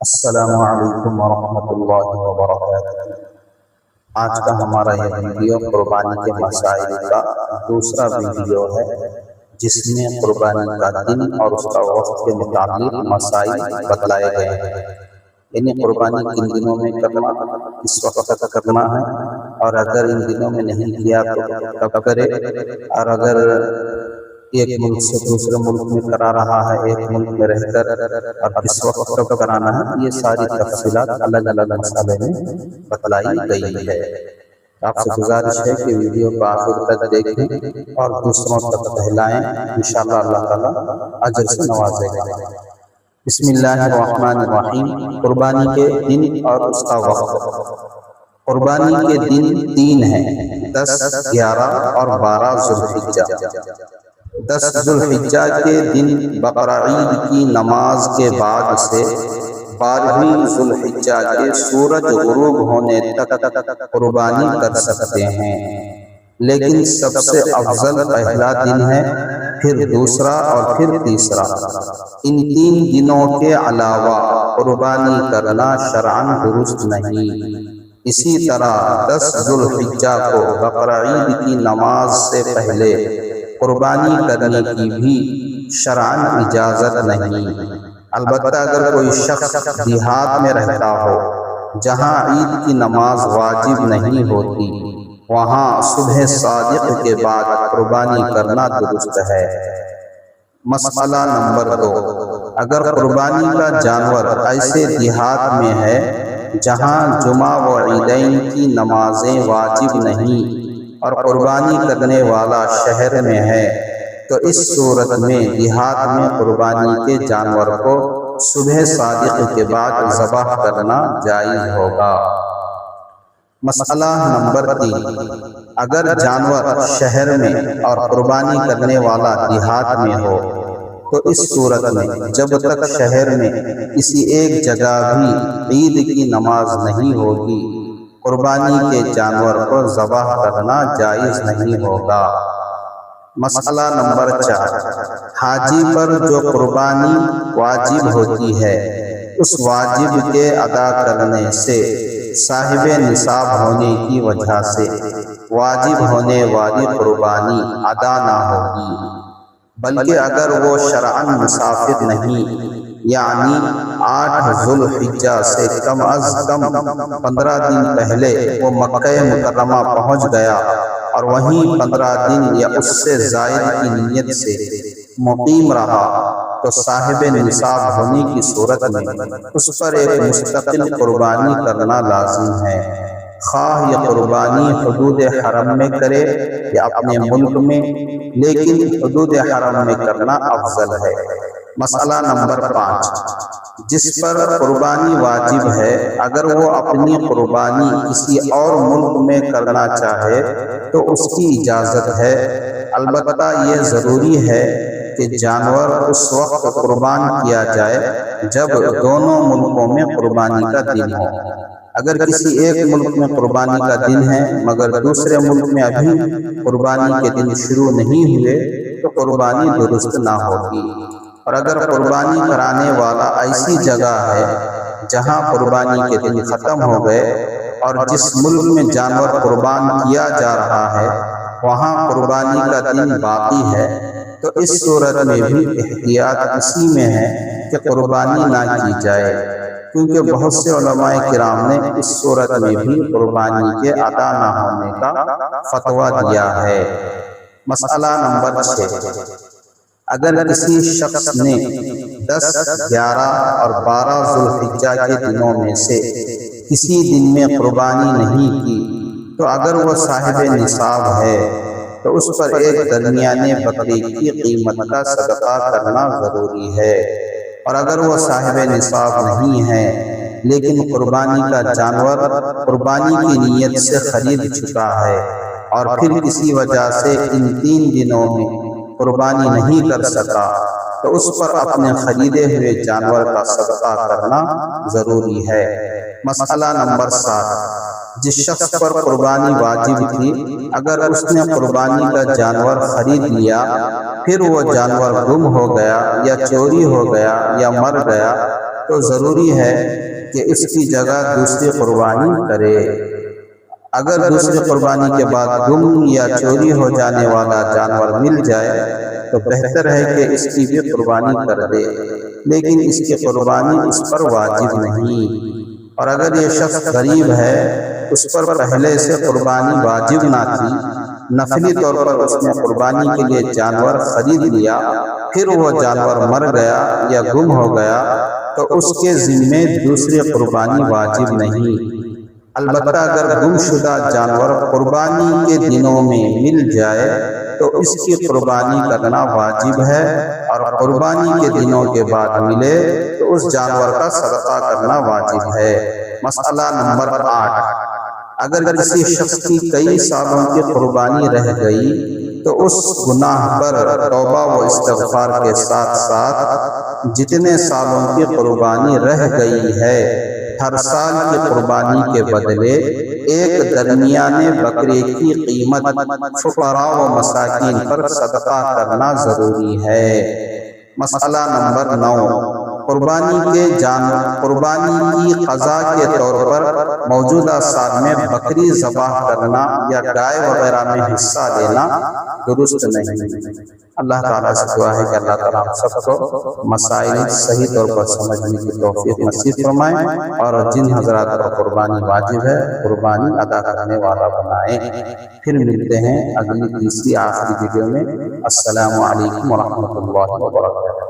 السلام علیکم ورحمۃ اللہ وبرکاتہ۔ آج کا ہمارا یہ ویڈیو قربانی کے مسائل کا دوسرا ویڈیو ہے، جس میں قربانی کا دن اور اس کا وقت کے متعلق مسائل بتلائے گئے ہیں۔ یعنی قربانی کن دنوں میں کرنا، کس وقت کرنا ہے، اور اگر ان دنوں میں نہیں کیا تو کب کرے، اور اگر ایک ملک سے دوسرے ملک میں کرا رہا ہے، ایک ملک میں رہ کر، اور کس وقت کب کرانا ہے، یہ ساری تفصیلات الگ الگ مسئلے میں بتلائی گئی ہے۔ آپ سے گزارش ہے کہ ویڈیو کو آخر تک دیکھیں اور دوسروں تک پھیلائیں، انشاءاللہ اللہ تعالیٰ اجر سے نوازے گا۔ بسم اللہ الرحمن الرحیم۔ قربانی کے دن اور اس کا وقت۔ قربانی کے دن 3 ہیں: 10، 11 اور 12 ذوالحجہ۔ 10 ذوالحجہ کے دن بقرہ عید کی نماز کے بعد سے 12ویں ذوالحجہ کے سورج غروب ہونے تک قربانی کر سکتے ہیں، لیکن سب سے افضل پہلا دن ہے، پھر دوسرا اور پھر تیسرا۔ ان 3 دنوں کے علاوہ قربانی کرنا شرعاً درست نہیں۔ اسی طرح 10 ذوالحجہ کو بقرہ عید کی نماز سے پہلے قربانی کرنے کی بھی شرعاً اجازت نہیں۔ البتہ اگر کوئی شخص دیہات میں رہتا ہو جہاں عید کی نماز واجب نہیں ہوتی، وہاں صبح صادق کے بعد قربانی کرنا درست ہے۔ مسئلہ نمبر 2۔ اگر قربانی کا جانور ایسے دیہات میں ہے جہاں جمعہ و عیدین کی نمازیں واجب نہیں، اور قربانی کرنے والا شہر میں ہے، تو اس صورت میں دیہات میں قربانی کے جانور کو صبح صادق کے بعد ذبح کرنا جائز ہوگا۔ مسئلہ نمبر 3۔ اگر جانور شہر میں اور قربانی کرنے والا دیہات میں ہو، تو اس صورت میں جب تک شہر میں کسی ایک جگہ بھی عید کی نماز نہیں ہوگی، قربانی کے جانور کو ذبح کرنا جائز نہیں ہوگا۔ مسئلہ نمبر 4۔ حاجی پر جو قربانی واجب ہوتی ہے، اس واجب کے ادا کرنے سے صاحب نصاب ہونے کی وجہ سے واجب ہونے والی قربانی ادا نہ ہوگی، بلکہ اگر وہ شرعاً مسافر نہیں، یعنی 8 ذوالحجہ سے کم از کم 15 دن پہلے وہ مکہ مکرمہ پہنچ گیا اور وہیں 15 دن یا اس سے زائد کی نیت سے مقیم رہا، تو صاحب نصاب ہونے کی صورت میں اس پر ایک مستقل قربانی کرنا لازم ہے، خواہ یہ قربانی حدود حرم میں کرے یا اپنے ملک میں، لیکن حدود حرم میں کرنا افضل ہے۔ مسئلہ نمبر 5۔ جس پر قربانی واجب ہے، اگر وہ اپنی قربانی کسی اور ملک میں کرنا چاہے تو اس کی اجازت ہے، البتہ یہ ضروری ہے کہ جانور اس وقت قربان کیا جائے جب دونوں ملکوں میں قربانی کا دن ہو۔ اگر کسی ایک ملک میں قربانی کا دن ہے مگر دوسرے ملک میں ابھی قربانی کے دن شروع نہیں ہوئے، تو قربانی درست نہ ہوگی۔ اور اگر قربانی کرانے والا ایسی جگہ ہے جہاں قربانی کے دن ختم ہو گئے اور جس ملک میں جانور قربان کیا جا رہا ہے وہاں قربانی کا دن باقی ہے، تو اس صورت میں بھی احتیاط اسی میں ہے کہ قربانی نہ کی جائے، کیونکہ بہت سے علماء کرام نے اس صورت میں بھی قربانی کے ادا نہ ہونے کا فتویٰ دیا ہے۔ مسئلہ نمبر 6۔ اگر کسی شخص نے 10، 11 اور 12 ذوالحجہ کے دنوں میں سے کسی دن میں قربانی نہیں کی، تو اگر وہ صاحب نصاب ہے تو اس پر ایک درمیانے بکری کی قیمت کا صدقہ کرنا ضروری ہے، اور اگر وہ صاحب نصاب نہیں ہے لیکن قربانی کا جانور قربانی کی نیت سے خرید چکا ہے اور پھر کسی وجہ سے ان 3 دنوں میں قربانی نہیں کر سکا، تو اس پر اپنے خریدے ہوئے جانور کا صدقہ کرنا ضروری ہے۔ مسئلہ نمبر 7۔ جس شخص پر قربانی واجب تھی، اگر اس نے قربانی کا جانور خرید لیا، پھر وہ جانور گم ہو گیا یا چوری ہو گیا یا مر گیا، تو تو ضروری ہے کہ اس کی جگہ دوسری قربانی کرے۔ اگر دوسری قربانی کے بعد گم یا چوری ہو جانے والا جانور مل جائے تو بہتر ہے کہ اس کی بھی قربانی کر دے، لیکن اس کی قربانی اس پر واجب نہیں۔ اور اگر یہ شخص غریب ہے، اس پر پہلے سے قربانی واجب نہ تھی، نفلی طور پر اس نے قربانی کے لیے جانور خرید لیا، پھر وہ جانور مر گیا یا گم ہو گیا تو اس کے ذمے دوسری قربانی واجب نہیں۔ البتہ اگر گم شدہ جانور قربانی کے دنوں میں مل جائے تو اس کی قربانی کرنا واجب ہے، اور قربانی کے دنوں کے بعد ملے تو اس جانور کا صدقہ کرنا واجب ہے۔ مسئلہ نمبر 8، اگر کسی شخص کی کئی سالوں کی قربانی رہ گئی تو اس گناہ پر توبہ و استغفار کے ساتھ ساتھ جتنے سالوں کی قربانی رہ گئی ہے ہر سال کی قربانی کے بدلے ایک درمیانے بکرے کی قیمت فقراء و مساکین پر صدقہ کرنا ضروری ہے۔ مسئلہ نمبر 9، قربانی کی قضا کے طور پر موجودہ سال میں بکری ذبح کرنا یا گائے وغیرہ میں حصہ لینا درست نہیں۔ اللہ تعالیٰ سے دعا ہے کہ اللہ تعالیٰ ہم سب کو مسائل صحیح طور پر سمجھنے کی توفیق نصیب فرمائے، اور جن حضرات پر قربانی واجب ہے قربانی ادا کرنے والا بنائے۔ پھر ملتے ہیں اگلی تیسری آخری ویڈیو میں۔ السلام علیکم ورحمۃ اللہ وبرکاتہ۔